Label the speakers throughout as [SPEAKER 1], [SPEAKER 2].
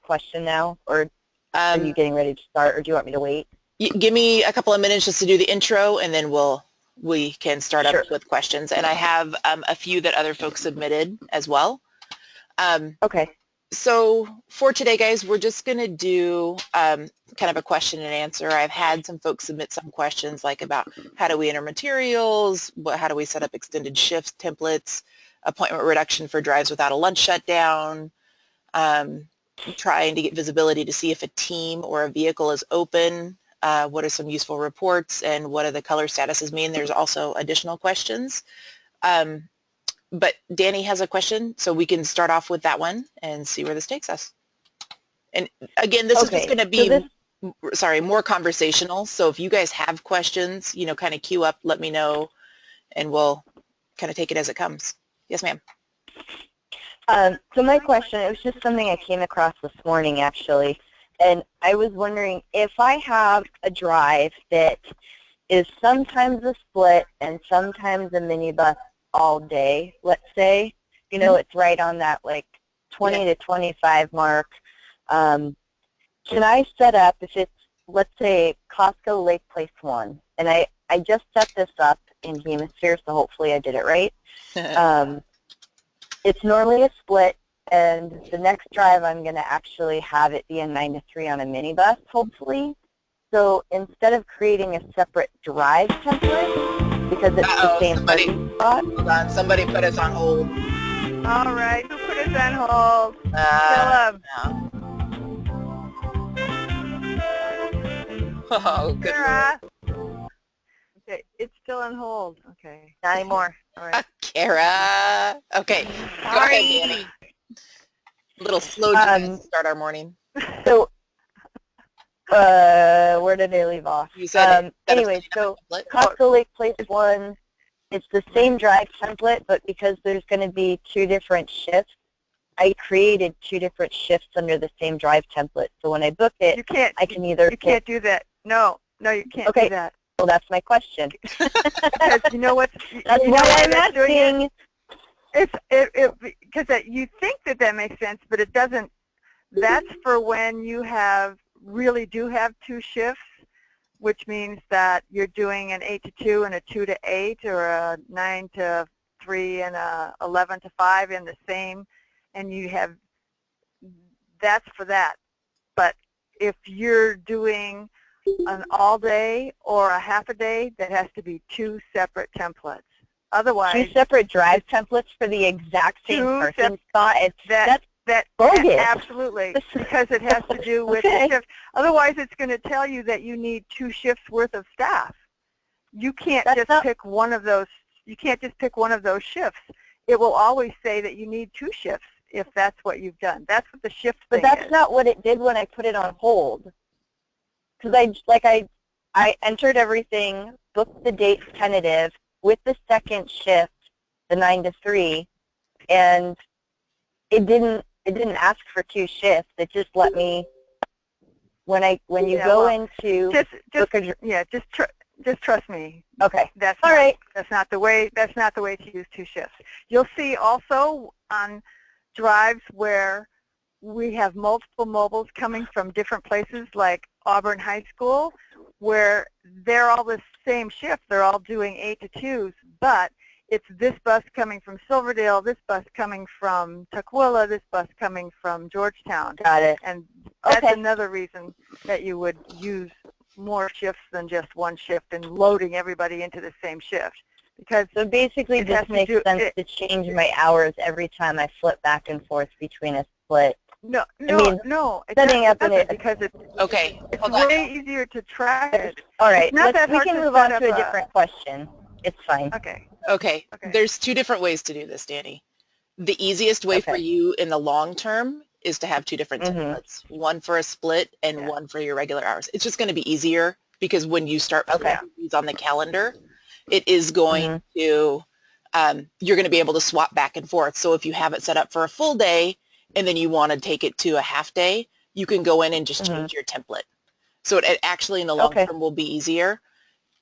[SPEAKER 1] question now, or are you
[SPEAKER 2] Um,
[SPEAKER 1] getting ready to start, or do you want me to wait?
[SPEAKER 2] Give me a couple of minutes just to do the intro, and then we can start up
[SPEAKER 1] Sure.
[SPEAKER 2] with questions. And I have a few that other folks submitted as well.
[SPEAKER 1] Okay.
[SPEAKER 2] So for today, guys, we're just going to do kind of a question and answer. I've had some folks submit some questions like about how do we enter materials, how do we set up extended shifts templates, appointment reduction for drives without a lunch shutdown, trying to get visibility to see if a team or a vehicle is open, what are some useful reports, and what do the color statuses mean. There's also additional questions. But Danny has a question, so we can start off with that one and see where this takes us. And again, this is just going to be, more conversational. So if you guys have questions, kind of queue up, let me know, and we'll kind of take it as it comes. Yes, ma'am.
[SPEAKER 1] So my question, it was just something I came across this morning, actually, and I was wondering if I have a drive that is sometimes a split and sometimes a minibus all day, let's say, it's right on that like 20 to 25 mark. Can I set up, if it's, let's say, Costco Lake Place 1, and I just set this up in Hemasphere, so hopefully I did it right. It's normally a split, and the next drive I'm going to actually have it be a 9 to 3 on a minibus, hopefully. So instead of creating a separate drive template, because it's the same parking spot.
[SPEAKER 2] Hold on, somebody put us on hold.
[SPEAKER 3] All right, who put us on hold? Kill him.
[SPEAKER 2] Oh, good
[SPEAKER 3] Kara. Okay, it's still on hold. Okay, not anymore. All right.
[SPEAKER 2] Kara. Okay, go ahead, Danny. A little slow to start our morning.
[SPEAKER 1] So, where did I leave off?
[SPEAKER 2] You said
[SPEAKER 1] anyway, so Costco Lake Place 1, it's the same drive template, but because there's going to be 2 different shifts, I created 2 different shifts under the same drive template. So when I book it, I can either...
[SPEAKER 3] You can't do that. No, you can't do that.
[SPEAKER 1] Well, that's my question.
[SPEAKER 3] Because you know what?
[SPEAKER 1] That's what I'm asking.
[SPEAKER 3] Because you think that makes sense, but it doesn't. That's for when you really do have 2 shifts, which means that you're doing an 8 to 2 and a 2 to 8, or a 9 to 3 and a 11 to 5 in the same, and you have, that's for that. But if you're doing an all day or a half a day, that has to be 2 separate templates. Otherwise,
[SPEAKER 1] 2 separate drive templates for the exact same parking spot. That's bogus.
[SPEAKER 3] Absolutely, because it has to do with the shift. Otherwise, it's going to tell you that you need 2 shifts worth of staff. You can't just pick one of those. You can't just pick one of those shifts. It will always say that you need 2 shifts if that's what you've done. That's what the shift thing is.
[SPEAKER 1] But that's not what it did when I put it on hold. Because I entered everything, booked the dates tentative with the second shift, the 9 to 3, and it didn't ask for 2 shifts. It just let me, when you go into
[SPEAKER 3] just trust me.
[SPEAKER 1] Okay.
[SPEAKER 3] That's not the way to use 2 shifts. You'll see also on drives where we have multiple mobiles coming from different places, like Auburn High School, where they're all the same shift. They're all doing 8 to 2s, but it's this bus coming from Silverdale, this bus coming from Tukwila, this bus coming from Georgetown.
[SPEAKER 1] Got it.
[SPEAKER 3] And that's another reason that you would use more shifts than just 1 shift and loading everybody into the same shift. Because
[SPEAKER 1] so basically this makes sense to change my hours every time I flip back and forth between a split.
[SPEAKER 3] No.
[SPEAKER 1] Setting up in it
[SPEAKER 3] because it's
[SPEAKER 2] Hold
[SPEAKER 3] way
[SPEAKER 2] on.
[SPEAKER 3] easier to track it.
[SPEAKER 1] All right, we can move on to a different question. It's fine.
[SPEAKER 2] Okay. There's 2 different ways to do this, Danny. The easiest way for you in the long term is to have 2 different templates, one for a split and one for your regular hours. It's just going to be easier because when you start putting these on the calendar, it is going to, you're going to be able to swap back and forth. So if you have it set up for a full day and then you want to take it to a half day, you can go in and just change your template. So it actually in the long term will be easier.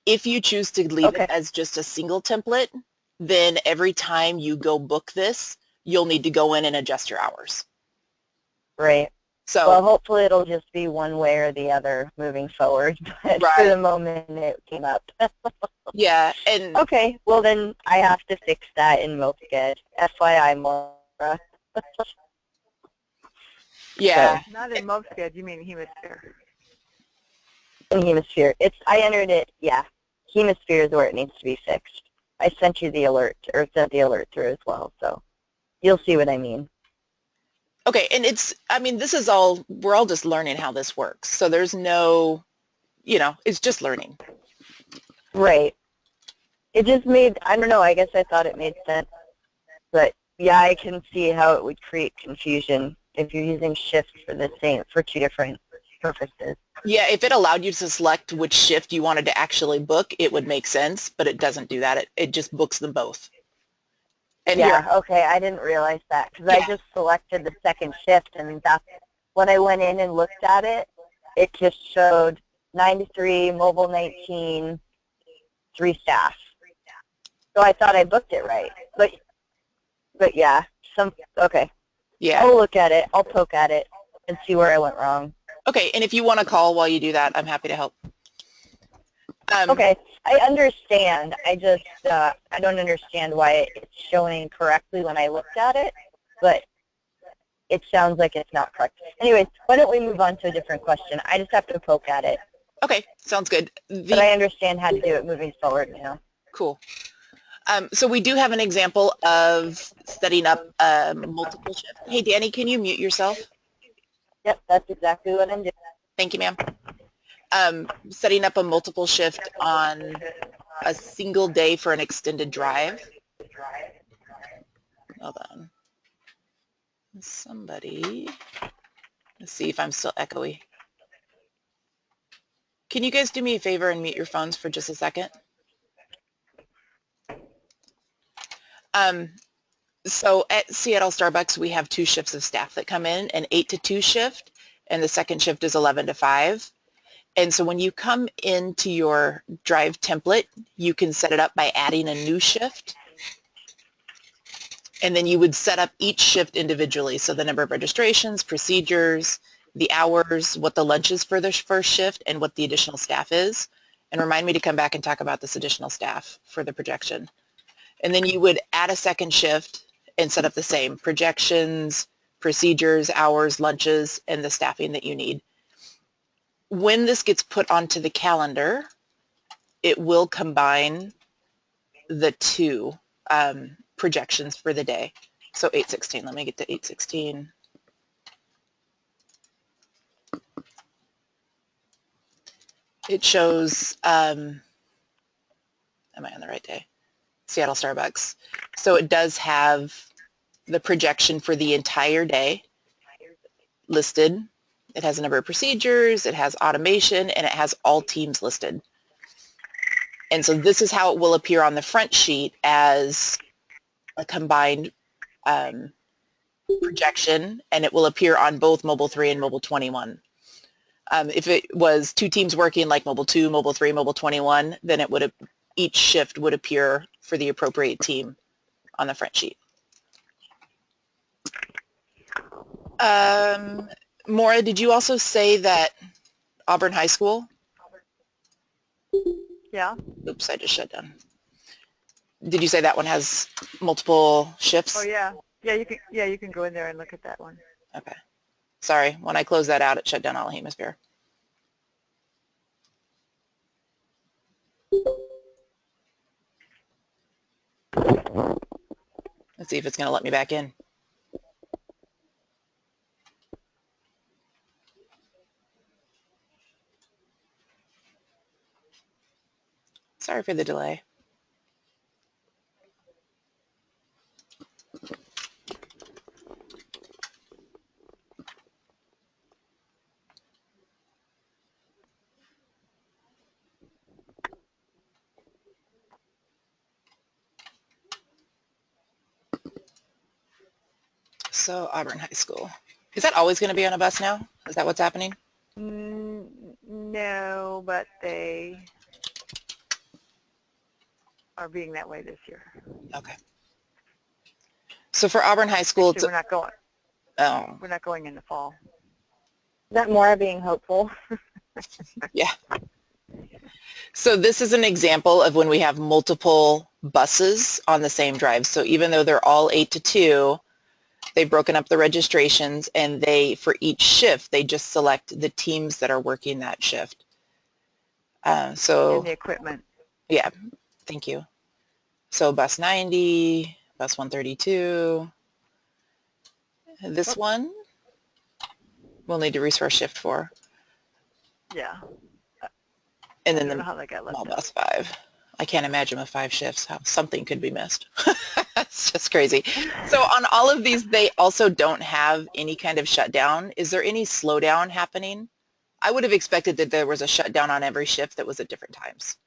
[SPEAKER 2] If you choose to leave it as just a single template, then every time you go book this, you'll need to go in and adjust your hours.
[SPEAKER 1] Right.
[SPEAKER 2] So,
[SPEAKER 1] well, hopefully it'll just be one way or the other moving forward. But for
[SPEAKER 2] right.
[SPEAKER 1] the moment, it came up.
[SPEAKER 2] Yeah, and
[SPEAKER 1] Okay, well then I have to fix that in Moped. FYI, Maura.
[SPEAKER 2] yeah,
[SPEAKER 1] So,
[SPEAKER 3] Not in Moped, you mean Hemasphere.
[SPEAKER 1] in Hemasphere. I entered it, yeah. Hemasphere is where it needs to be fixed. I sent you the alert, or sent the alert through as well, so you'll see what I mean.
[SPEAKER 2] okay, and I mean, this is all, we're all just learning how this works. So there's no, it's just learning.
[SPEAKER 1] Right. It just made, I don't know, I guess I thought it made sense. But yeah, I can see how it would create confusion if you're using shift for two different purposes.
[SPEAKER 2] Yeah, if it allowed you to select which shift you wanted to actually book, it would make sense, but it doesn't do that. It just books them both. And here,
[SPEAKER 1] Yeah, okay, I didn't realize that because I
[SPEAKER 2] yeah,
[SPEAKER 1] just selected the second shift, and that's when I went in and looked at it, it just showed 9 to 3, mobile 19, 3 staff. So I thought I booked it right. But yeah, okay.
[SPEAKER 2] yeah.
[SPEAKER 1] I'll look at it, I'll poke at it, and see where I went wrong.
[SPEAKER 2] Okay, and if you want to call while you do that, I'm happy to help.
[SPEAKER 1] Okay, I understand. I just, I don't understand why it's showing correctly when I looked at it, but it sounds like it's not correct. Anyways, why don't we move on to a different question? I just have to poke at it.
[SPEAKER 2] Okay, sounds good.
[SPEAKER 1] But I understand how to do it moving forward now.
[SPEAKER 2] Cool. So we do have an example of setting up multiple shifts. Hey, Danny, can you mute yourself?
[SPEAKER 1] Yep, that's exactly what I'm doing.
[SPEAKER 2] Thank you, ma'am. Setting up a multiple shift on a single day for an extended drive. Hold on. Somebody, let's see if I'm still echoey. Can you guys do me a favor and mute your phones for just a second? So at Seattle Starbucks, we have 2 shifts of staff that come in, an 8 to 2 shift, and the second shift is 11 to 5. And so when you come into your drive template, you can set it up by adding a new shift. And then you would set up each shift individually. So the number of registrations, procedures, the hours, what the lunch is for the first shift, and what the additional staff is. And remind me to come back and talk about this additional staff for the projection. And then you would add a second shift and set up the same projections, procedures, hours, lunches, and the staffing that you need. When this gets put onto the calendar, it will combine the 2 projections for the day. So 8:16, let me get to 8:16. It shows, am I on the right day? Seattle Starbucks. So it does have the projection for the entire day listed. It has a number of procedures, it has automation, and it has all teams listed. And so this is how it will appear on the front sheet as a combined projection, and it will appear on both Mobile 3 and Mobile 21. If it was 2 teams working like Mobile 2, Mobile 3, Mobile 21, then it would each shift would appear for the appropriate team on the front sheet. Maura, did you also say that Auburn High School?
[SPEAKER 3] Yeah.
[SPEAKER 2] Oops, I just shut down. Did you say that one has multiple shifts?
[SPEAKER 3] Oh yeah. Yeah, you can go in there and look at that one.
[SPEAKER 2] Okay. Sorry, when I closed that out, it shut down all Hemasphere. Let's see if it's going to let me back in. Sorry for the delay. So Auburn High School. Is that always going to be on a bus now? Is that what's happening?
[SPEAKER 3] No, but they are being that way this year.
[SPEAKER 2] Okay. So for Auburn High School,
[SPEAKER 3] Actually, we're not going.
[SPEAKER 2] oh,
[SPEAKER 3] We're not going in the fall.
[SPEAKER 1] that more being hopeful?
[SPEAKER 2] Yeah. So this is an example of when we have multiple buses on the same drive. So even though they're all 8 to 2, they've broken up the registrations, and they, for each shift, they just select the teams that are working that shift.
[SPEAKER 3] And the equipment.
[SPEAKER 2] Yeah, thank you. So bus 90, bus 132, this one we'll need to resource shift for.
[SPEAKER 3] Yeah.
[SPEAKER 2] And
[SPEAKER 3] I
[SPEAKER 2] then
[SPEAKER 3] don't
[SPEAKER 2] the
[SPEAKER 3] know how that got left out.
[SPEAKER 2] bus 5. I can't imagine with 5 shifts how something could be missed. That's just crazy. So on all of these, they also don't have any kind of shutdown. Is there any slowdown happening? I would have expected that there was a shutdown on every shift that was at different times.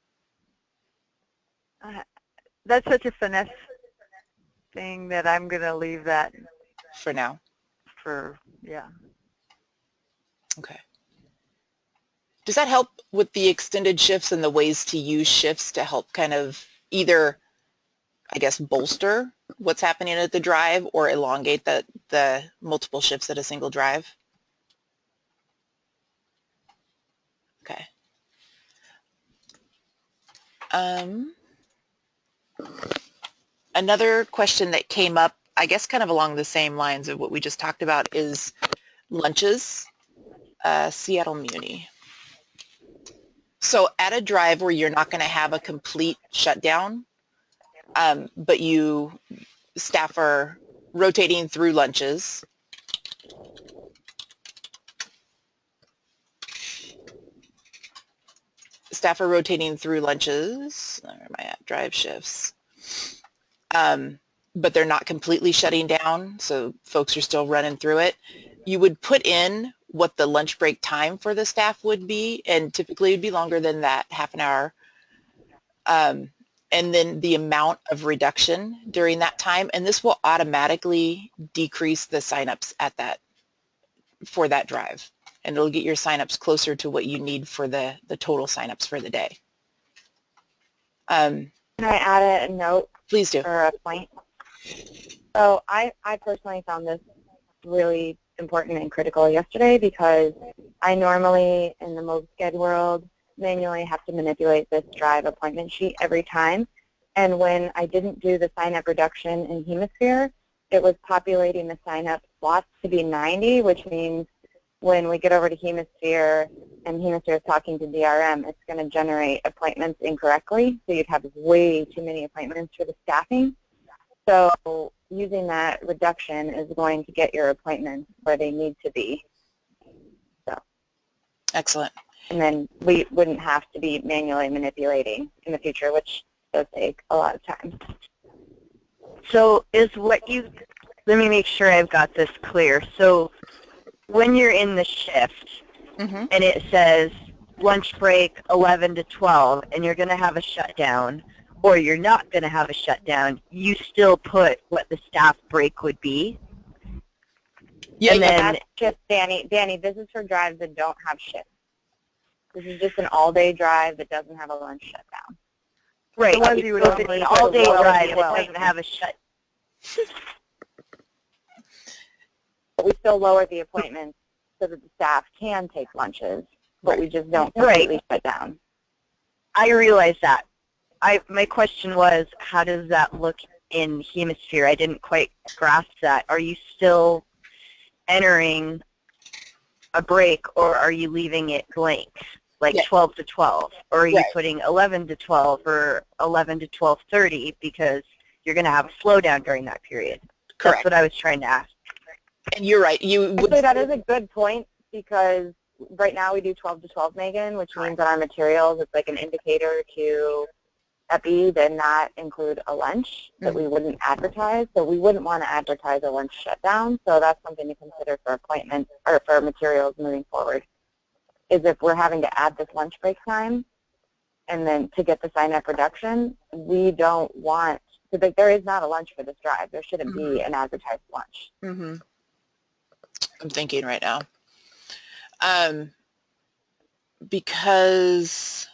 [SPEAKER 3] That's such a finesse thing that I'm going to leave that
[SPEAKER 2] For now.
[SPEAKER 3] Yeah.
[SPEAKER 2] Okay. Does that help with the extended shifts and the ways to use shifts to help kind of either, I guess, bolster what's happening at the drive or elongate the multiple shifts at a single drive? Okay. Another question that came up, I guess kind of along the same lines of what we just talked about, is lunches. Seattle Muni. So at a drive where you're not going to have a complete shutdown, but staff are rotating through lunches. Staff are rotating through lunches. Where am I at? Drive shifts. But they're not completely shutting down, so folks are still running through it. You would put in what the lunch break time for the staff would be, and typically it would be longer than that, half an hour. And then the amount of reduction during that time, and this will automatically decrease the signups for that drive, and it'll get your signups closer to what you need for the total signups for the day.
[SPEAKER 1] Can I add a note?
[SPEAKER 2] Please do.
[SPEAKER 1] Or a point? So I personally found this really important and critical yesterday because I normally, in the MobSched world, manually have to manipulate this drive appointment sheet every time. And when I didn't do the sign-up reduction in Hemasphere, it was populating the sign-up slots to be 90, which means when we get over to Hemasphere and Hemasphere is talking to DRM, it's going to generate appointments incorrectly. So you'd have way too many appointments for the staffing. So using that reduction is going to get your appointments where they need to be. So.
[SPEAKER 2] Excellent.
[SPEAKER 1] And then we wouldn't have to be manually manipulating in the future, which does take a lot of time.
[SPEAKER 4] So let me make sure I've got this clear. So when you're in the shift and it says lunch break 11 to 12 and you're going to have a shutdown or you're not going to have a shutdown, you still put what the staff break would be?
[SPEAKER 1] Yeah, and then that's just, Danny, this is for drives that don't have shifts. This is just an all-day drive that doesn't have a lunch shutdown.
[SPEAKER 4] Right.
[SPEAKER 1] The ones you would
[SPEAKER 4] an all-day drive that doesn't have a shut.
[SPEAKER 1] But we still lower the appointments so that the staff can take lunches, but we just don't completely shut down.
[SPEAKER 4] I realize that. My question was, how does that look in Hemasphere? I didn't quite grasp that. Are you still entering a break, or are you leaving it blank, like 12 to 12? Or are you putting 11 to 12 or 11 to 12:30 because you're going to have a slowdown during that period?
[SPEAKER 2] Correct.
[SPEAKER 4] That's what I was trying to ask.
[SPEAKER 2] And you're right.
[SPEAKER 1] Actually, that is a good point because right now we do 12 to 12, Megan, which means that our materials, it's like an indicator to EPI, then not include a lunch that we wouldn't advertise. So we wouldn't want to advertise a lunch shutdown. So that's something to consider for appointments or for materials moving forward, is if we're having to add this lunch break time and then to get the sign-up reduction, we don't want, because there is not a lunch for this drive. There shouldn't be an advertised lunch.
[SPEAKER 2] I'm thinking right now. Because,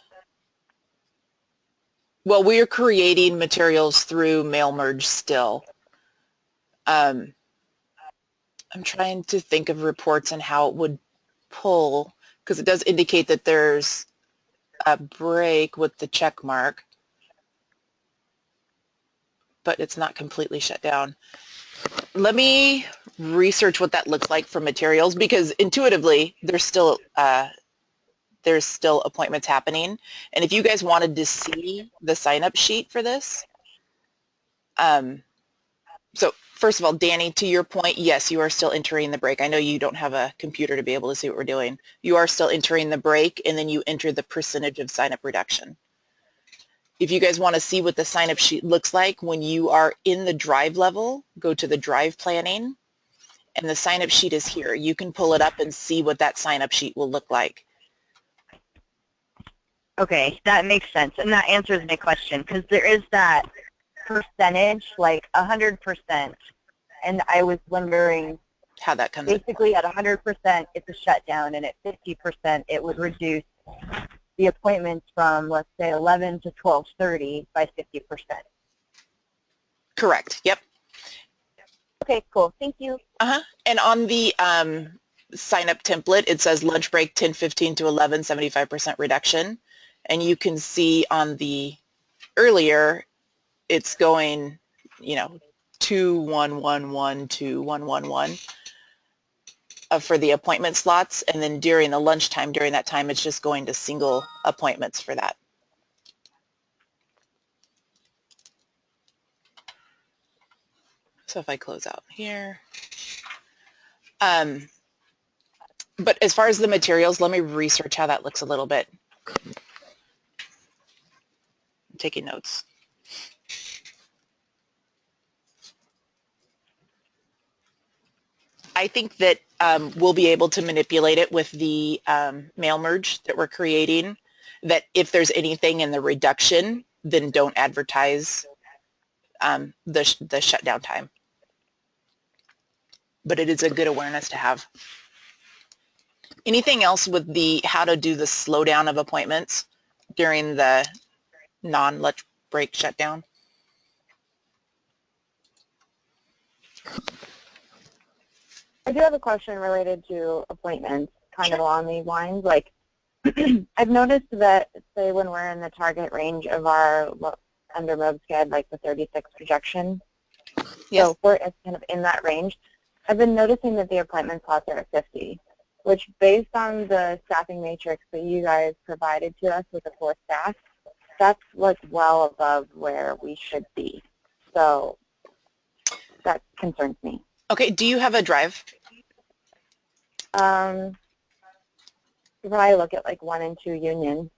[SPEAKER 2] well, we are creating materials through mail merge still. I'm trying to think of reports and how it would pull, because it does indicate that there's a break with the check mark, but it's not completely shut down. Let me research what that looks like for materials, because intuitively there's still appointments happening. And if you guys wanted to see the sign-up sheet for this, so first of all, Danny, to your point, yes, you are still entering the break. I know you don't have a computer to be able to see what we're doing. You are still entering the break, and then you enter the percentage of sign-up reduction. If you guys want to see what the sign-up sheet looks like when you are in the drive level, go to the drive planning, and the sign-up sheet is here. You can pull it up and see what that sign-up sheet will look like.
[SPEAKER 1] Okay, that makes sense, and that answers my question, because there is that percentage, like 100%, and I was wondering
[SPEAKER 2] How that comes in.
[SPEAKER 1] basically at 100% it's a shutdown, and at 50% it would reduce the appointments from, let's say, 11 to 12:30 by 50%.
[SPEAKER 2] Correct, yep.
[SPEAKER 1] Okay, cool, thank you.
[SPEAKER 2] And on the sign-up template, it says lunch break 10:15 to 11, 75% reduction. And you can see on the earlier, it's going, 2111 to 111 for the appointment slots. And then during the lunchtime, during that time, it's just going to single appointments for that. So if I close out here. But as far as the materials, let me research how that looks a little bit. I'm taking notes. I think that we'll be able to manipulate it with the mail merge that we're creating, that if there's anything in the reduction, then don't advertise the shutdown time. But it is a good awareness to have. Anything else with the how to do the slowdown of appointments during the non-lunch break shutdown?
[SPEAKER 4] I do have a question related to appointments, kind of along these lines. Like, I've noticed that, say, when we're in the target range of our under MOBSCAD, like the 36 projection,
[SPEAKER 2] Yes.
[SPEAKER 4] so if we're kind of in that range, I've been noticing that the appointment slots are at 50, which based on the staffing matrix that you guys provided to us with the 4 staff, that's like well above where we should be. So that concerns me.
[SPEAKER 2] Okay, do you have a drive?
[SPEAKER 4] You probably look at like 1 and 2 Union,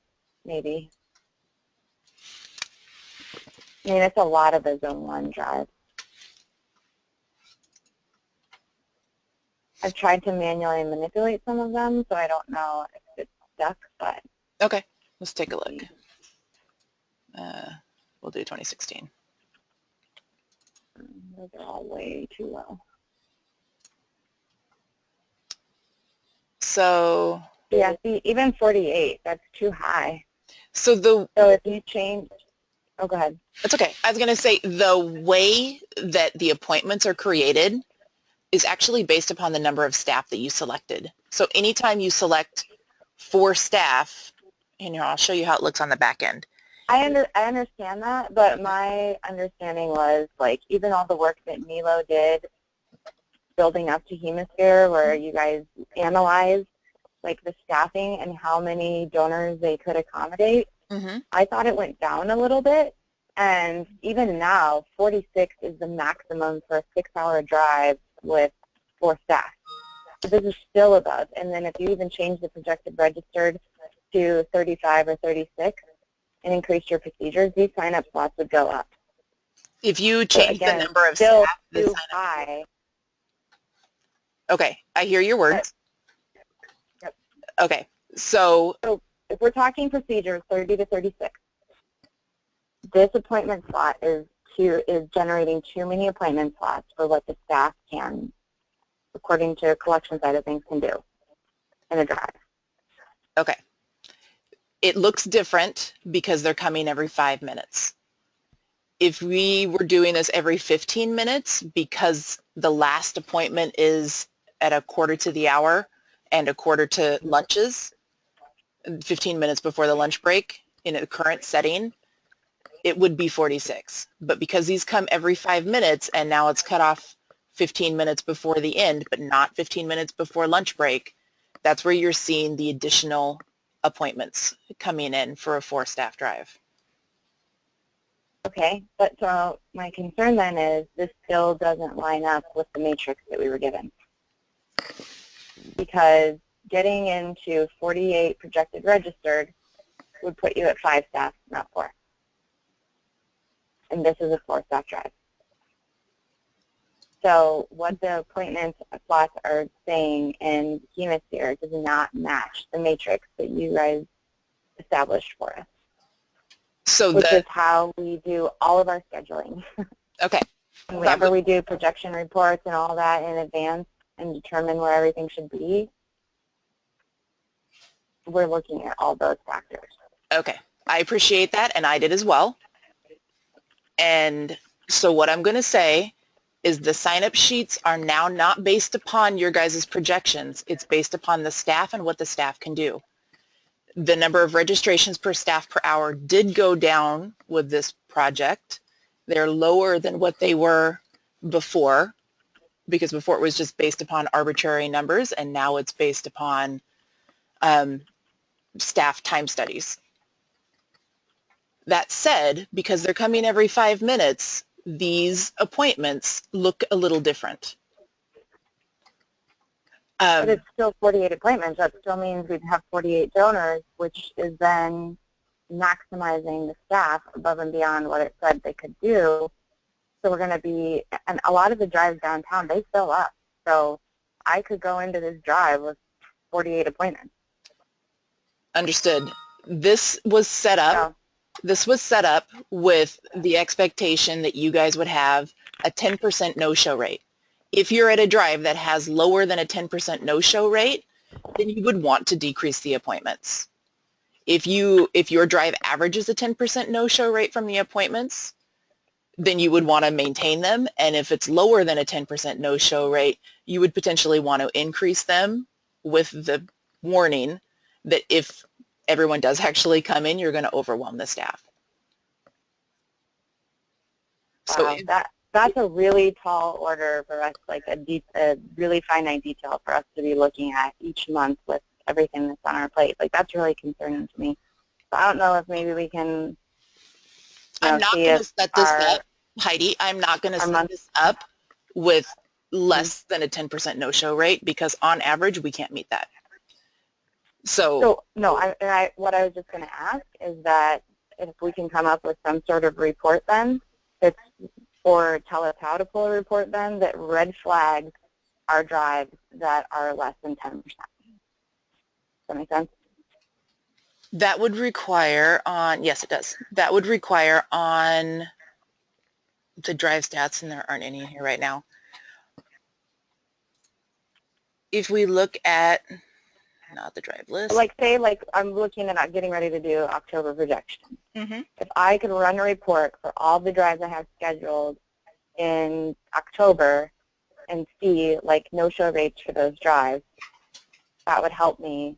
[SPEAKER 4] maybe. I mean, it's a lot of a Zone 1 drive. I've tried to manually manipulate some of them, so I don't know if it's stuck, but...
[SPEAKER 2] Okay, let's take a look. We'll do 2016.
[SPEAKER 4] Those are all way too low.
[SPEAKER 2] So...
[SPEAKER 4] Yeah, see, even 48, that's too high.
[SPEAKER 2] So
[SPEAKER 4] if you change... Oh, go ahead.
[SPEAKER 2] That's okay. I was going to say the way that the appointments are created is actually based upon the number of staff that you selected. So anytime you select 4 staff, and here, I'll show you how it looks on the back end.
[SPEAKER 4] I understand that, but my understanding was, like, even all the work that Milo did building up to Hemasphere, where you guys analyzed, like, the staffing and how many donors they could accommodate, I thought it went down a little bit. And even now, 46 is the maximum for a 6-hour drive with 4 staff. So this is still above. And then if you even change the projected registered to 35 or 36 and increase your procedures, these sign-up slots would go up.
[SPEAKER 2] If you change the number of
[SPEAKER 4] still
[SPEAKER 2] staff, the
[SPEAKER 4] too
[SPEAKER 2] sign-up.
[SPEAKER 4] high.
[SPEAKER 2] Okay, I hear your words.
[SPEAKER 4] Yep.
[SPEAKER 2] Okay, so
[SPEAKER 4] if we're talking procedures, 30 to 36, this appointment slot is generating too many appointment slots for what the staff can, according to collection side of things, can do in a drive.
[SPEAKER 2] Okay. It looks different because they're coming every 5 minutes. If we were doing this every 15 minutes, because the last appointment is at a quarter to the hour, and a quarter to lunches, 15 minutes before the lunch break in a current setting, it would be 46. But because these come every 5 minutes and now it's cut off 15 minutes before the end, but not 15 minutes before lunch break, that's where you're seeing the additional appointments coming in for a 4-staff drive.
[SPEAKER 1] Okay, but so my concern then is this still doesn't line up with the matrix that we were given. Because getting into 48 projected registered would put you at 5 staff, not 4. And this is a 4-staff drive. So what the appointment slots are saying in Hemasphere does not match the matrix that you guys established for us.
[SPEAKER 2] So
[SPEAKER 1] which is how we do all of our scheduling.
[SPEAKER 2] Okay.
[SPEAKER 1] Whenever we do projection reports and all that in advance and determine where everything should be, we're looking at all those factors.
[SPEAKER 2] Okay. I appreciate that, and I did as well. And so what I'm going to say is the sign-up sheets are now not based upon your guys' projections. It's based upon the staff and what the staff can do. The number of registrations per staff per hour did go down with this project. They're lower than what they were before, because before it was just based upon arbitrary numbers, and now it's based upon staff time studies. That said, because they're coming every 5 minutes, these appointments look a little different.
[SPEAKER 1] But it's still 48 appointments. That still means we'd have 48 donors, which is then maximizing the staff above and beyond what it said they could do. So we're going to be, and a lot of the drives downtown, they fill up. So I could go into this drive with 48 appointments.
[SPEAKER 2] Understood. This was set up.
[SPEAKER 1] So,
[SPEAKER 2] this was set up with the expectation that you guys would have a 10% no-show rate. If you're at a drive that has lower than a 10% no-show rate, then you would want to decrease the appointments. If your drive averages a 10% no-show rate from the appointments, then you would want to maintain them. And if it's lower than a 10% no-show rate, you would potentially want to increase them with the warning that if everyone does actually come in, you're going to overwhelm the staff.
[SPEAKER 1] wow, that's a really tall order for us, like a really finite detail for us to be looking at each month with everything that's on our plate. Like, that's really concerning to me. So I don't know if maybe we can,
[SPEAKER 2] I'm not going to set this up, Heidi. I'm not going to set this up with less than a 10% no-show rate, because on average, we can't meet that. So
[SPEAKER 1] no, what I was just going to ask is that if we can come up with some sort of report then, or tell us how to pull a report then, that red flags our drives that are less than 10%. Does that make sense?
[SPEAKER 2] that would require on, yes it does, that would require on the drive stats, and there aren't any in here right now. If we look at, not the drive list.
[SPEAKER 1] Like, say, like, I'm looking at getting ready to do October projections.
[SPEAKER 2] Mm-hmm.
[SPEAKER 1] If I could run a report for all the drives I have scheduled in October and see, like, no-show rates for those drives, that would help me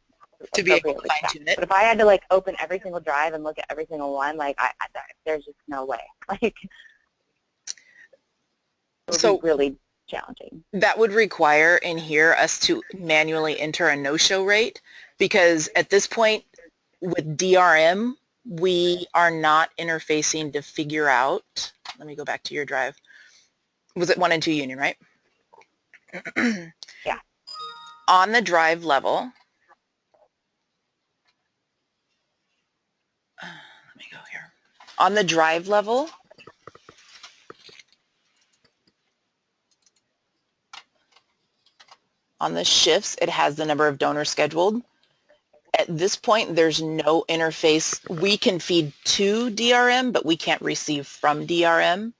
[SPEAKER 2] To be able to fine-tune it.
[SPEAKER 1] But if I had to, like, open every single drive and look at every single one, like, there's just no way. Like, it would be really challenging.
[SPEAKER 2] That would require in here us to manually enter a no-show rate, because at this point with DRM, we are not interfacing to figure out, let me go back to your drive. Was it 1 and 2 Union, right?
[SPEAKER 1] Yeah.
[SPEAKER 2] On the drive level, let me go here. On the drive level, on the shifts, it has the number of donors scheduled. At this point, there's no interface. We can feed to DRM, but we can't receive from DRM.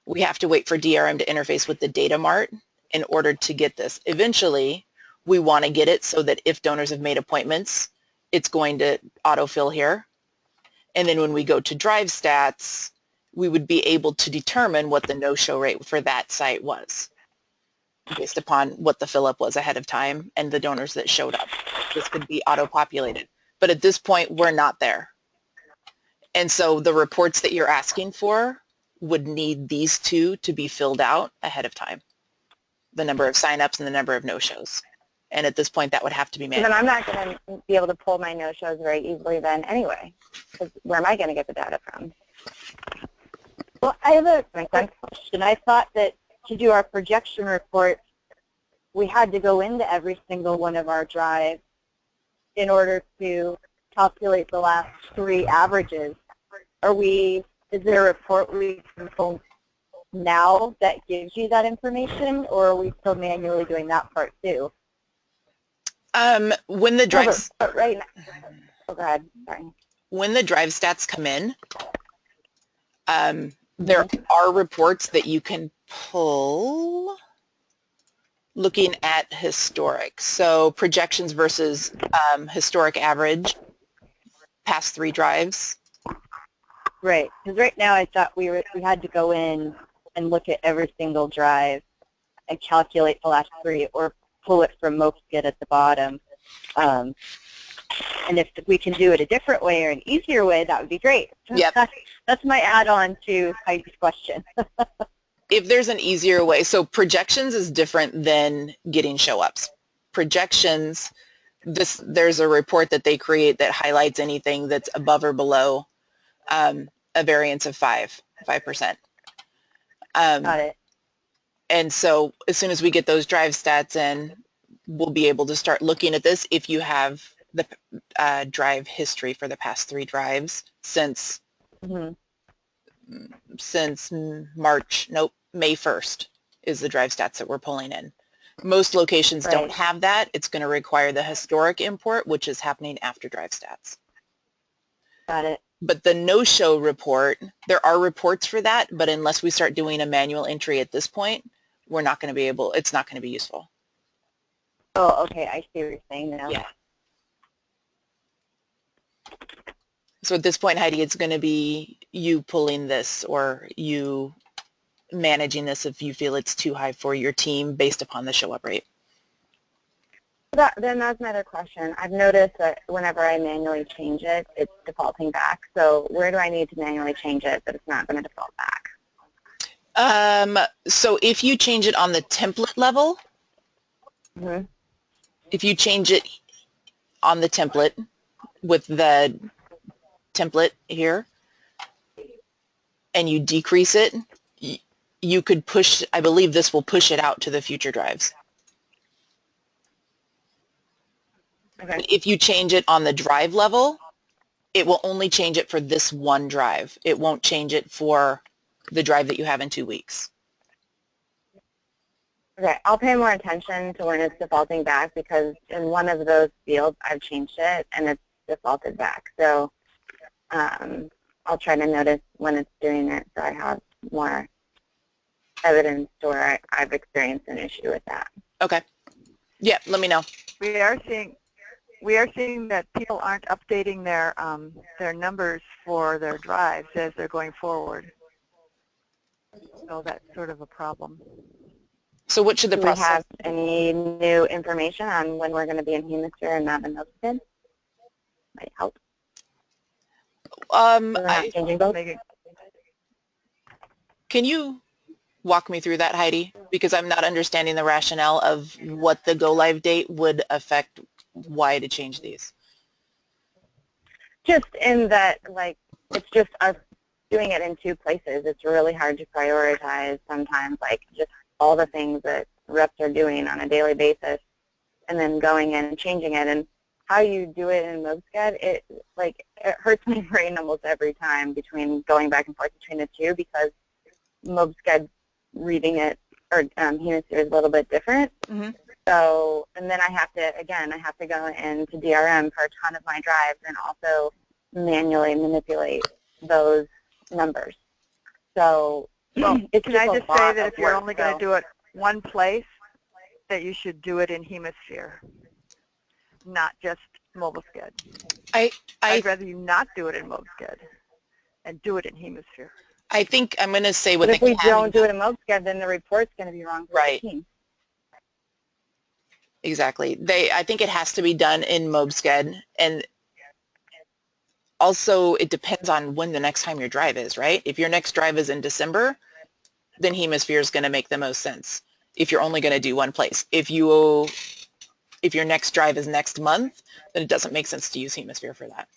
[SPEAKER 2] We have to wait for DRM to interface with the data mart in order to get this. Eventually, we want to get it so that if donors have made appointments, it's going to autofill here. And then when we go to drive stats, we would be able to determine what the no-show rate for that site was. based upon what the fill-up was ahead of time and the donors that showed up. This could be auto-populated. But at this point, we're not there. And so the reports that you're asking for would need these two to be filled out ahead of time. The number of signups and the number of no-shows. And at this point, that would have to be
[SPEAKER 1] So then
[SPEAKER 2] manual.
[SPEAKER 1] I'm not going to be able to pull my no-shows very easily then anyway. 'Cause where am I going to get the data from? Well, I have a quick question. I thought that to do our projection report, we had to go into every single one of our drives in order to calculate the last 3 averages. Is there a report we can pull now that gives you that information, or are we still manually doing that part too?
[SPEAKER 2] When the drives,
[SPEAKER 1] but right now, oh, go ahead, sorry.
[SPEAKER 2] when the drive stats come in, there are reports that you can pull looking at historic. So projections versus historic average, past 3 drives.
[SPEAKER 1] Right, because right now I thought we had to go in and look at every single drive and calculate the last 3 or pull it from Mopeskid at the bottom. And if we can do it a different way or an easier way, that would be great.
[SPEAKER 2] Yep.
[SPEAKER 1] That's my add-on to Heidi's question.
[SPEAKER 2] If there's an easier way, so projections is different than getting show-ups. Projections, there's a report that they create that highlights anything that's above or below a variance of 5%.
[SPEAKER 1] Got it.
[SPEAKER 2] And so as soon as we get those drive stats in, we'll be able to start looking at this if you have the drive history for the past 3 drives since May 1st is the drive stats that we're pulling in. Most locations don't have that. It's going to require the historic import, which is happening after drive stats.
[SPEAKER 1] Got it.
[SPEAKER 2] But the no-show report, there are reports for that, but unless we start doing a manual entry at this point, we're not going to be able, it's not going to be useful.
[SPEAKER 1] Oh, okay, I see what you're saying now.
[SPEAKER 2] Yeah. So at this point, Heidi, it's going to be you pulling this or you managing this if you feel it's too high for your team based upon the show-up rate.
[SPEAKER 1] Then that's my other question. I've noticed that whenever I manually change it, it's defaulting back. So where do I need to manually change it that it's not going to default back?
[SPEAKER 2] So if you change it on the template level, if you change it on the template with the template here and you decrease it, you could push, I believe this will push it out to the future drives. Okay. If you change it on the drive level, it will only change it for this one drive. It won't change it for the drive that you have in 2 weeks.
[SPEAKER 1] Okay, I'll pay more attention to when it's defaulting back because in one of those fields I've changed it and it's defaulted back. So I'll try to notice when it's doing it so I have more evidence where I've experienced an issue with that.
[SPEAKER 2] Okay. Yeah, let me know.
[SPEAKER 3] We are seeing that people aren't updating their numbers for their drives as they're going forward. So that's sort of a problem.
[SPEAKER 2] So what should the process?
[SPEAKER 1] Do we have any new information on when we're going to be in Hemasphere and not in Mopeskid? Might help.
[SPEAKER 2] Can you walk me through that, Heidi? Because I'm not understanding the rationale of what the go-live date would affect why to change these.
[SPEAKER 1] Just in that, like, it's just us doing it in 2 places. It's really hard to prioritize sometimes, like, just all the things that reps are doing on a daily basis and then going in and changing it. And how you do it in Mopeskid, it hurts my brain almost every time between going back and forth between the 2 because Mopeskid reading it or Hemasphere is a little bit different. So, and then I have to go into DRM for a ton of my drives and also manually manipulate those numbers. So,
[SPEAKER 3] can I just say that if you're only going to do it one place, that you should do it in Hemasphere, not just Mopeskid. I'd rather you not do it in Mopeskid and do it in Hemasphere.
[SPEAKER 2] I think I'm going to say what
[SPEAKER 1] if we don't do it in Mopeskid, then the report's going to be wrong for the team.
[SPEAKER 2] Exactly. I think it has to be done in MobSched, and also it depends on when the next time your drive is, right? If your next drive is in December, then Hemasphere is going to make the most sense if you're only going to do one place. If your next drive is next month, then it doesn't make sense to use Hemasphere for that.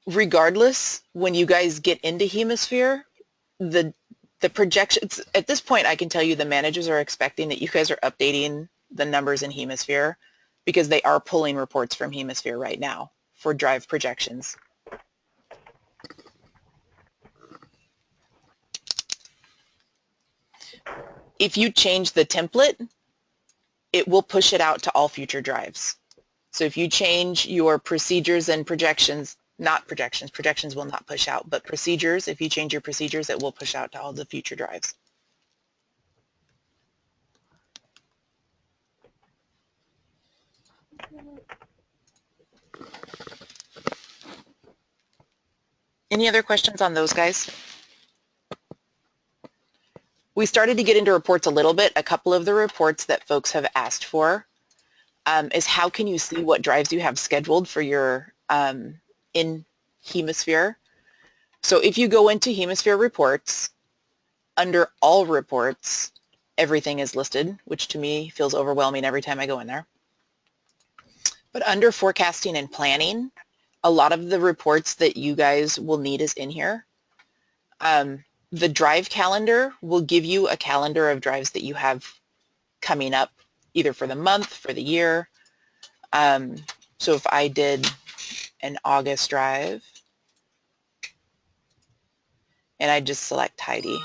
[SPEAKER 2] Regardless, when you guys get into Hemasphere, the projections, at this point I can tell you the managers are expecting that you guys are updating the numbers in Hemasphere because they are pulling reports from Hemasphere right now for drive projections. If you change the template, it will push it out to all future drives. So if you change your procedures and projections, not projections, projections will not push out, but procedures, if you change your procedures, it will push out to all the future drives. Any other questions on those guys? We started to get into reports a little bit. A couple of the reports that folks have asked for is how can you see what drives you have scheduled for your in Hemasphere. So if you go into Hemasphere reports, under all reports, everything is listed, which to me feels overwhelming every time I go in there. But under forecasting and planning, a lot of the reports that you guys will need is in here. The drive calendar will give you a calendar of drives that you have coming up, either for the month, for the year. So if I did an August drive, and I just select Heidi,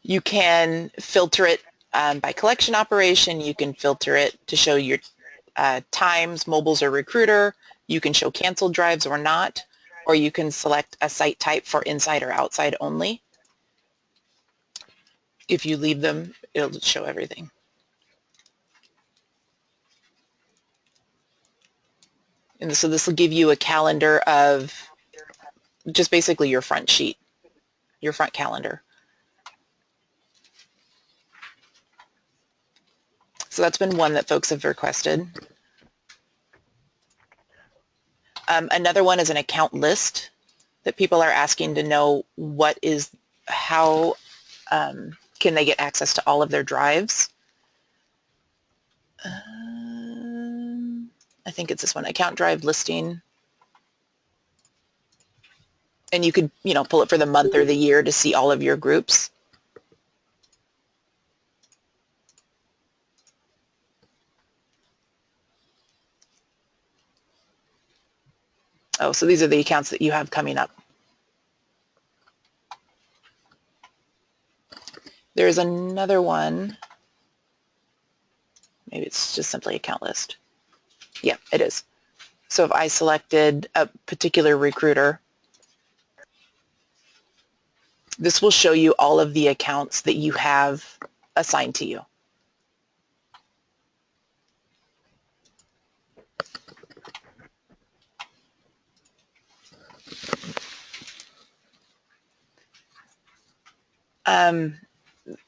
[SPEAKER 2] you can filter it by collection operation. You can filter it to show your times, mobiles, or recruiter. You can show canceled drives or not, or you can select a site type for inside or outside only. If you leave them, it'll show everything. And so this will give you a calendar of just basically your front sheet, your front calendar. So that's been one that folks have requested. Another one is an account list that people are asking to know how can they get access to all of their drives. I think it's this one, account drive listing. And you could, pull it for the month or the year to see all of your groups. Oh, so these are the accounts that you have coming up. There's another one. Maybe it's just simply account list. Yeah, it is. So if I selected a particular recruiter, this will show you all of the accounts that you have assigned to you.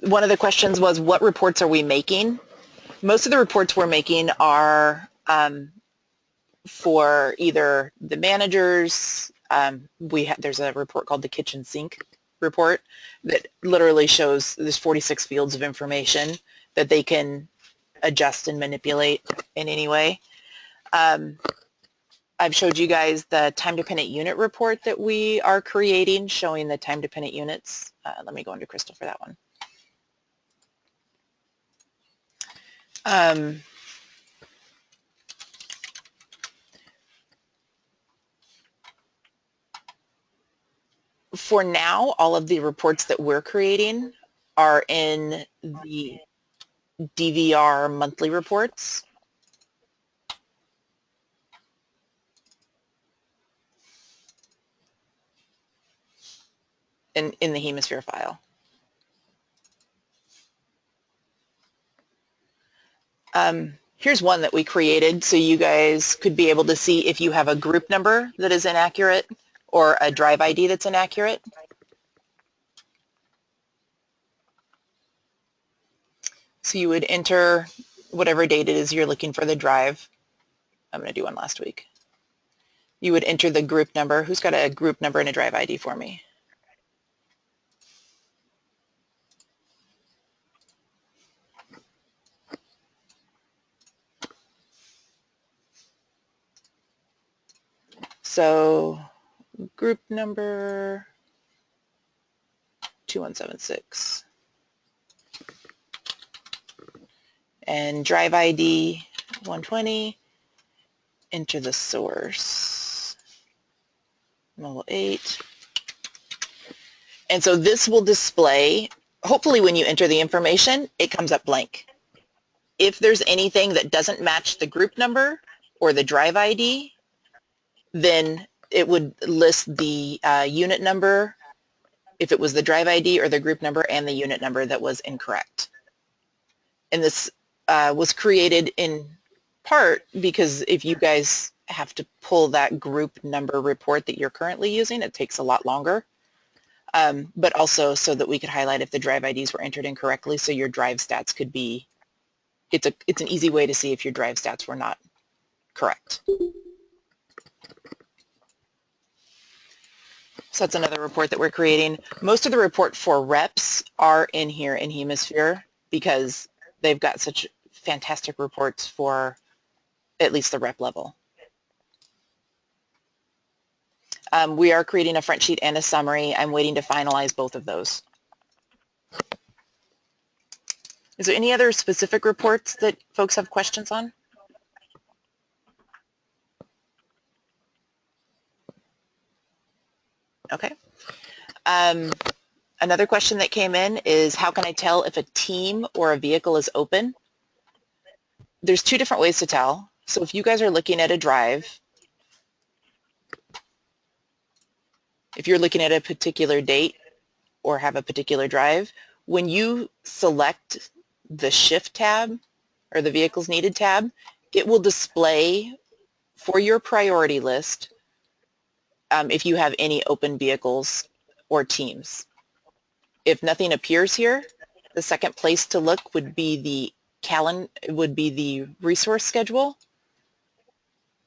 [SPEAKER 2] One of the questions was, what reports are we making? Most of the reports we're making are for either the managers. There's a report called the kitchen sink report that literally shows there's 46 fields of information that they can adjust and manipulate in any way. I've showed you guys the time-dependent unit report that we are creating, showing the time-dependent units. Let me go into Crystal for that one. For now, all of the reports that we're creating are in the DVR monthly reports. In the Hemasphere file. Here's one that we created so you guys could be able to see if you have a group number that is inaccurate or a drive ID that's inaccurate. So you would enter whatever date it is you're looking for the drive. I'm going to do one last week. You would enter the group number. Who's got a group number and a drive ID for me? So group number 2176 and drive ID 120. Enter the source, mobile 8. And so this will display, hopefully when you enter the information, it comes up blank. If there's anything that doesn't match the group number or the drive ID, then it would list the unit number, if it was the drive ID or the group number, and the unit number that was incorrect. And this was created in part because if you guys have to pull that group number report that you're currently using, it takes a lot longer. But also so that we could highlight if the drive IDs were entered incorrectly, so your drive stats could be, it's an easy way to see if your drive stats were not correct. So that's another report that we're creating. Most of the report for reps are in here in Hemasphere because they've got such fantastic reports for at least the rep level. We are creating a front sheet and a summary. I'm waiting to finalize both of those. Is there any other specific reports that folks have questions on? Okay. Another question that came in is, how can I tell if a team or a vehicle is open? There's two different ways to tell. So if you guys are looking at a drive, if you're looking at a particular date or have a particular drive, when you select the shift tab or the vehicles needed tab, it will display for your priority list if you have any open vehicles or teams. If nothing appears here, the second place to look would be the resource schedule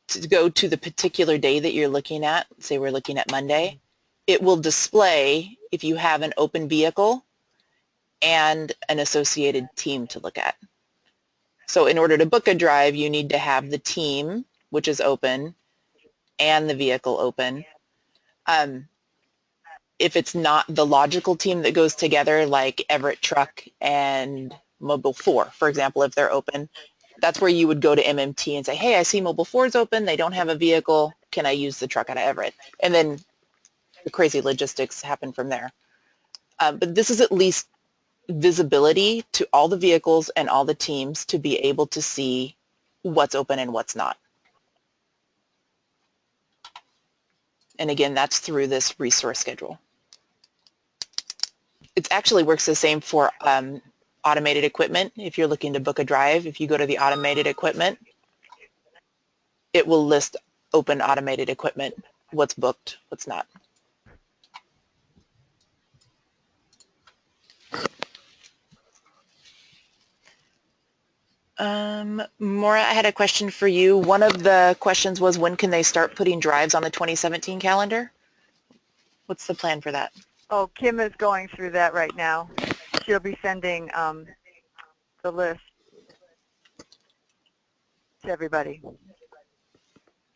[SPEAKER 2] to go to the particular day that you're looking at. Say we're looking at Monday. It will display if you have an open vehicle and an associated team to look at. So in order to book a drive, you need to have the team, which is open, and the vehicle open. If it's not the logical team that goes together, like Everett Truck and Mobile 4, for example, if they're open, that's where you would go to MMT and say, hey, I see Mobile 4 is open, they don't have a vehicle, can I use the truck out of Everett? And then the crazy logistics happen from there. But this is at least visibility to all the vehicles and all the teams to be able to see what's open and what's not. And again, that's through this resource schedule. It actually works the same for automated equipment. If you're looking to book a drive, if you go to the automated equipment, it will list open automated equipment, what's booked, what's not. Maura, I had a question for you. One of the questions was, when can they start putting drives on the 2017 calendar? What's the plan for that?
[SPEAKER 3] Oh, Kim is going through that right now. She'll be sending the list to everybody.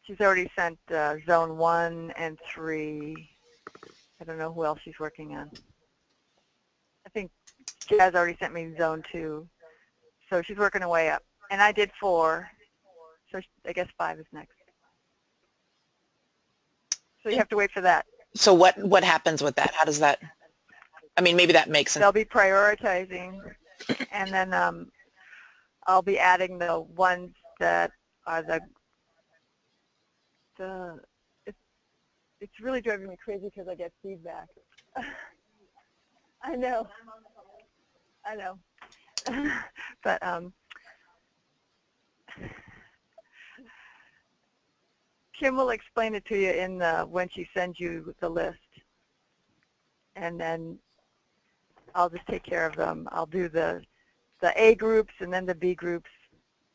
[SPEAKER 3] She's already sent zone 1 and 3. I don't know who else she's working on. I think Jazz already sent me zone 2. So she's working her way up. And I did 4. So I guess 5 is next. So you have to wait for that.
[SPEAKER 2] So what happens with that? How does that, I mean, maybe that makes sense.
[SPEAKER 3] They'll be prioritizing, and then I'll be adding the ones that are it's really driving me crazy because I get feedback. I know. But Kim will explain it to you in when she sends you the list, and then I'll just take care of them. I'll do the the A groups and then the B groups.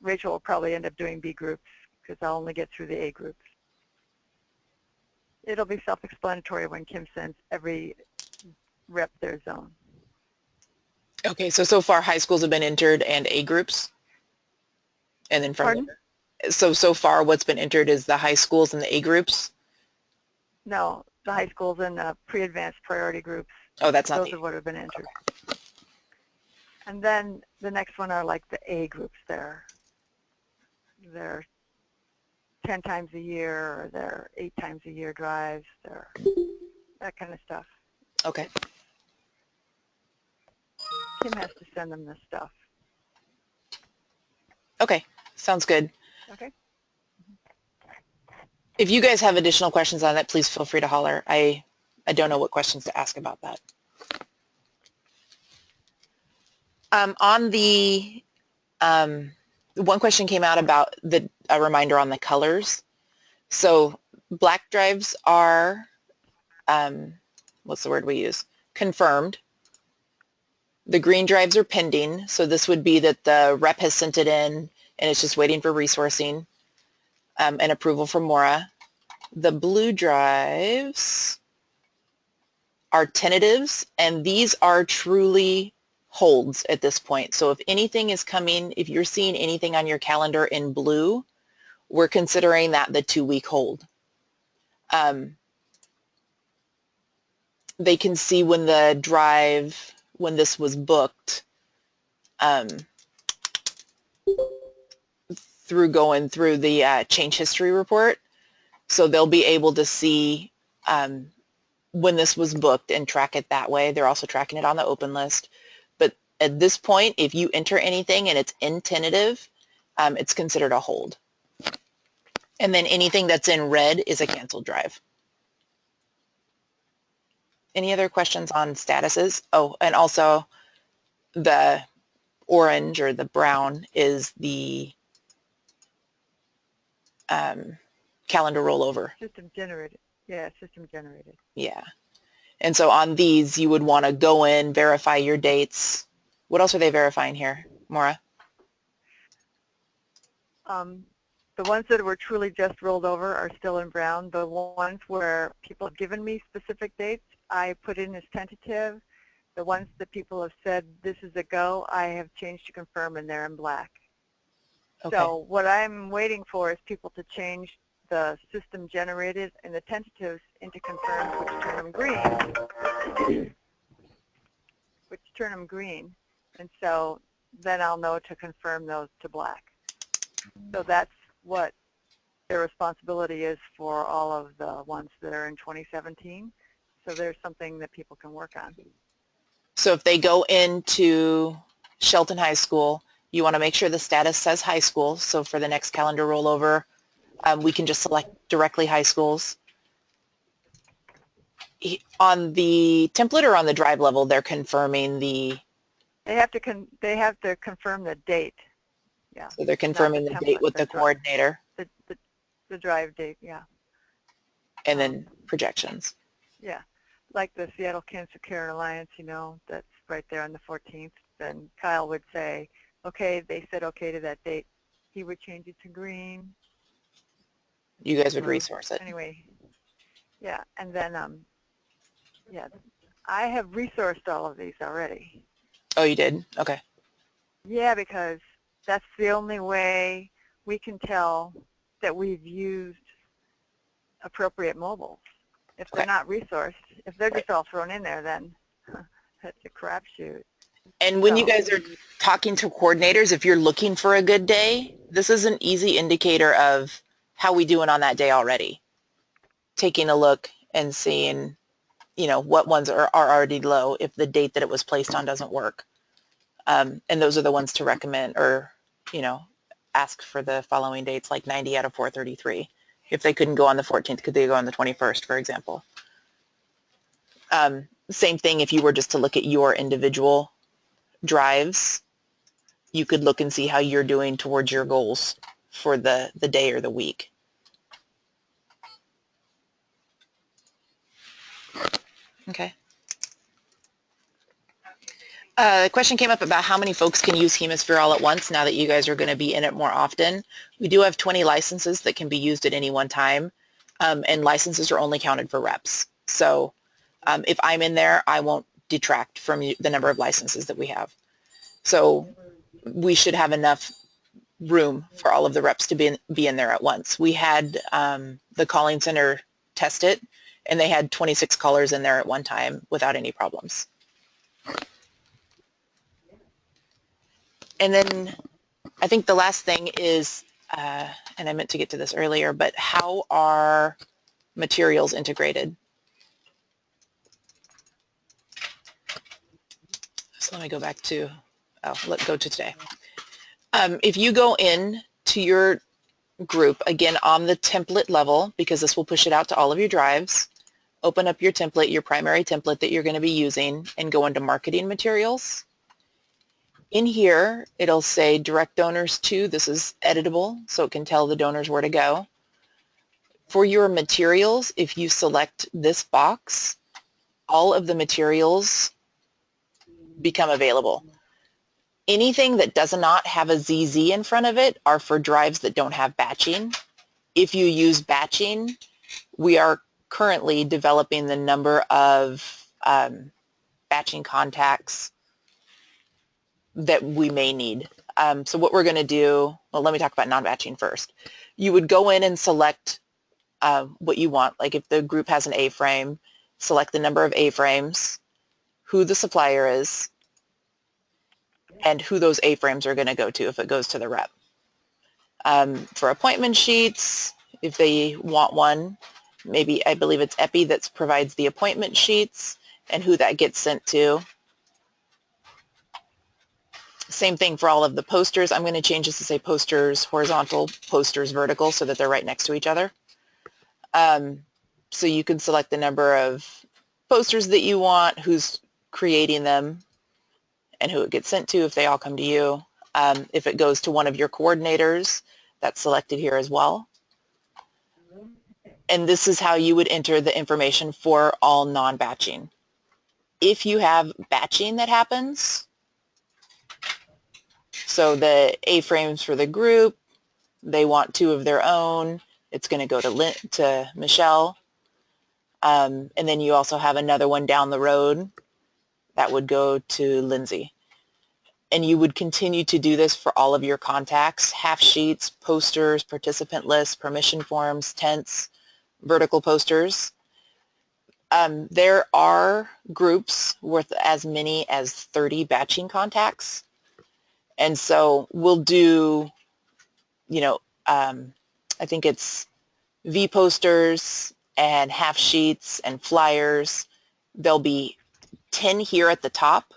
[SPEAKER 3] Rachel will probably end up doing B groups because I'll only get through the A groups. It'll be self-explanatory when Kim sends every rep their zone.
[SPEAKER 2] Okay, so far high schools have been entered and A groups? And then from
[SPEAKER 3] Pardon?
[SPEAKER 2] there, so far what's been entered is the high schools and the A groups?
[SPEAKER 3] No, the high schools and the pre-advanced priority groups.
[SPEAKER 2] Oh, that's not
[SPEAKER 3] Those are what have been entered. And then the next one are like the A groups there. They're 10 times a year, or they're 8 times a year drives, they're that kind of stuff.
[SPEAKER 2] Okay.
[SPEAKER 3] Kim has to send them this stuff.
[SPEAKER 2] Okay, sounds good.
[SPEAKER 3] Okay.
[SPEAKER 2] If you guys have additional questions on that, please feel free to holler. I don't know what questions to ask about that. On the one question came out about a reminder on the colors. So black drives are, what's the word we use? Confirmed. The green drives are pending. So this would be that the rep has sent it in and it's just waiting for resourcing and approval from Maura. The blue drives are tentatives, and these are truly holds at this point. So if anything is coming, if you're seeing anything on your calendar in blue, we're considering that the 2-week hold. They can see when the drive, when this was booked, through going through the change history report. So they'll be able to see when this was booked and track it that way. They're also tracking it on the open list. But at this point, if you enter anything and it's in tentative, it's considered a hold. And then anything that's in red is a canceled drive. Any other questions on statuses? Oh, and also the orange or the brown is the calendar rollover.
[SPEAKER 3] System generated. Yeah, system generated.
[SPEAKER 2] Yeah. And so on these, you would want to go in, verify your dates. What else are they verifying here, Maura?
[SPEAKER 3] The ones that were truly just rolled over are still in brown. The ones where people have given me specific dates, I put in as tentative. The ones that people have said, this is a go, I have changed to confirm, and they're in black.
[SPEAKER 2] Okay.
[SPEAKER 3] So what I'm waiting for is people to change the system generated and the tentatives into confirmed, which turn them green. And so then I'll know to confirm those to black. So that's what their responsibility is for all of the ones that are in 2017. So there's something that people can work on.
[SPEAKER 2] So if they go into Shelton High School, you want to make sure the status says high school. So for the next calendar rollover, we can just select directly high schools. On the template or on the drive level, they're confirming the...
[SPEAKER 3] They have to confirm the date. Yeah.
[SPEAKER 2] So they're confirming the date with the coordinator.
[SPEAKER 3] The drive date, yeah.
[SPEAKER 2] And then projections.
[SPEAKER 3] Yeah. Like the Seattle Cancer Care Alliance, you know, that's right there on the 14th. Then Kyle would say, okay, they said okay to that date. He would change it to green.
[SPEAKER 2] You guys would resource it.
[SPEAKER 3] Anyway, yeah. And then, yeah, I have resourced all of these already.
[SPEAKER 2] Oh, you did? Okay.
[SPEAKER 3] Yeah, because that's the only way we can tell that we've used appropriate mobiles. If they're not resourced, if they're just all thrown in there, then that's a crapshoot.
[SPEAKER 2] And when you guys are talking to coordinators, if you're looking for a good day, this is an easy indicator of how we doing on that day already. Taking a look and seeing, you know, what ones are already low if the date that it was placed on doesn't work. And those are the ones to recommend or, you know, ask for the following dates, like 90 out of 433. If they couldn't go on the 14th, could they go on the 21st, for example? Same thing if you were just to look at your individual drives, you could look and see how you're doing towards your goals for the day or the week. Okay. A question came up about how many folks can use Hemasphere all at once now that you guys are going to be in it more often. We do have 20 licenses that can be used at any one time, and licenses are only counted for reps. So if I'm in there, I won't detract from the number of licenses that we have. So we should have enough room for all of the reps to be in there at once. We had the calling center test it, and they had 26 callers in there at one time without any problems. And then I think the last thing is, and I meant to get to this earlier, but how are materials integrated? So let me go back to, let's go to today. If you go in to your group, again on the template level, because this will push it out to all of your drives, open up your template, your primary template that you're going to be using, and go into marketing materials. In here, it'll say direct donors to, this is editable, so it can tell the donors where to go. For your materials, if you select this box, all of the materials become available. Anything that does not have a ZZ in front of it are for drives that don't have batching. If you use batching, we are currently developing the number of batching contacts that we may need. So what we're going to do, well, let me talk about non-batching first. You would go in and select what you want. Like if the group has an A-frame, select the number of A-frames, who the supplier is, and who those A-frames are going to go to if it goes to the rep. For appointment sheets, if they want one, maybe I believe it's EPI that provides the appointment sheets and who that gets sent to. Same thing for all of the posters. I'm going to change this to say posters horizontal, posters vertical, so that they're right next to each other. So you can select the number of posters that you want, who's creating them, and who it gets sent to if they all come to you. If it goes to one of your coordinators, that's selected here as well. And this is how you would enter the information for all non-batching. If you have batching that happens, so the A-frames for the group, they want 2 of their own, it's going to go to Michelle. And then you also have another one down the road that would go to Lindsay. And you would continue to do this for all of your contacts, half sheets, posters, participant lists, permission forms, tents, vertical posters. There are groups with as many as 30 batching contacts. And so we'll do, you know, I think it's V posters and half sheets and flyers. There'll be 10 here at the top.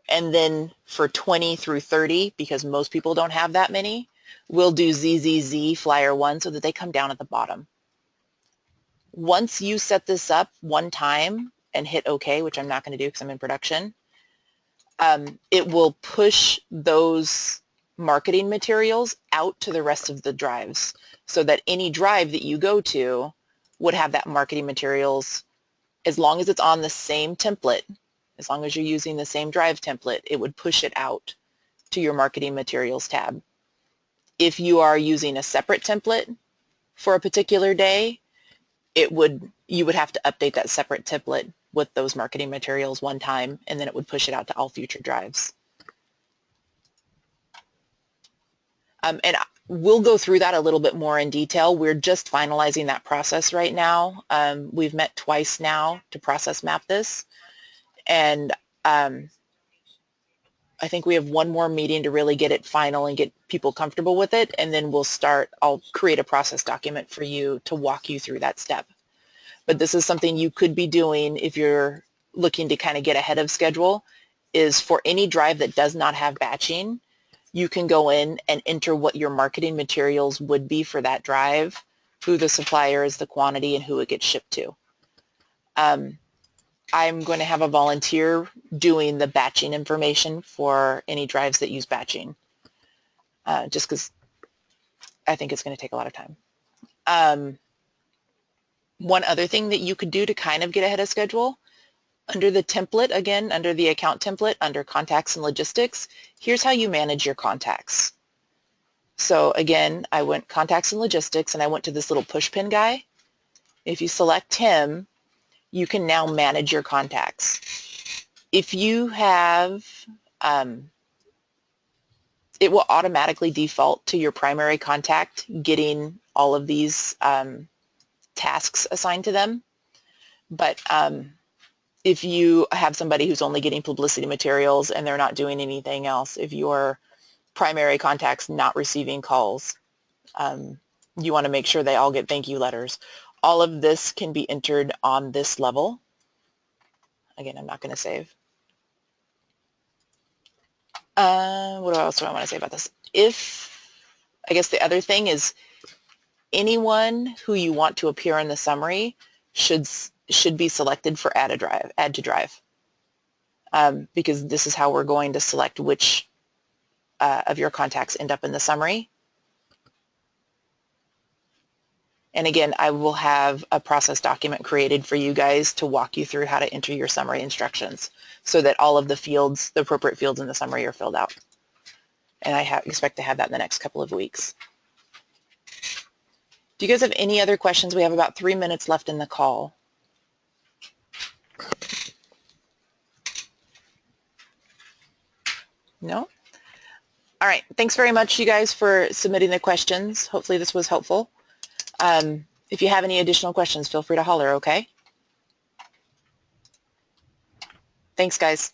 [SPEAKER 2] And then for 20 through 30, because most people don't have that many, we'll do ZZZ flyer 1 so that they come down at the bottom. Once you set this up one time and hit OK, which I'm not going to do because I'm in production, it will push those marketing materials out to the rest of the drives so that any drive that you go to would have that marketing materials. As long as it's on the same template, as long as you're using the same drive template, it would push it out to your marketing materials tab. If you are using a separate template for a particular day, you would have to update that separate template with those marketing materials one time, and then it would push it out to all future drives. And we'll go through that a little bit more in detail. We're just finalizing that process right now. We've met twice now to process map this, and I think we have one more meeting to really get it final and get people comfortable with it, and then I'll create a process document for you to walk you through that step. But this is something you could be doing if you're looking to kind of get ahead of schedule, is for any drive that does not have batching, you can go in and enter what your marketing materials would be for that drive, who the supplier is, the quantity, and who it gets shipped to. I'm going to have a volunteer doing the batching information for any drives that use batching, just because I think it's going to take a lot of time. One other thing that you could do to kind of get ahead of schedule Under the template, again, under the account template, under contacts and logistics, here's how you manage your contacts. So again, I went contacts and logistics and I went to this little push pin guy. If you select him, you can now manage your contacts. If you have, it will automatically default to your primary contact getting all of these tasks assigned to them. But if you have somebody who's only getting publicity materials and they're not doing anything else, if your primary contact's not receiving calls, you want to make sure they all get thank you letters. All of this can be entered on this level. Again, I'm not going to save. What else do I want to say about this? I guess the other thing is anyone who you want to appear in the summary should be selected for add to drive, because this is how we're going to select which of your contacts end up in the summary. And again, I will have a process document created for you guys to walk you through how to enter your summary instructions so that all of the fields, the appropriate fields in the summary are filled out. And I expect to have that in the next couple of weeks. Do you guys have any other questions? We have about 3 minutes left in the call. No? All right. Thanks very much, you guys, for submitting the questions. Hopefully this was helpful. If you have any additional questions, feel free to holler, okay? Thanks, guys.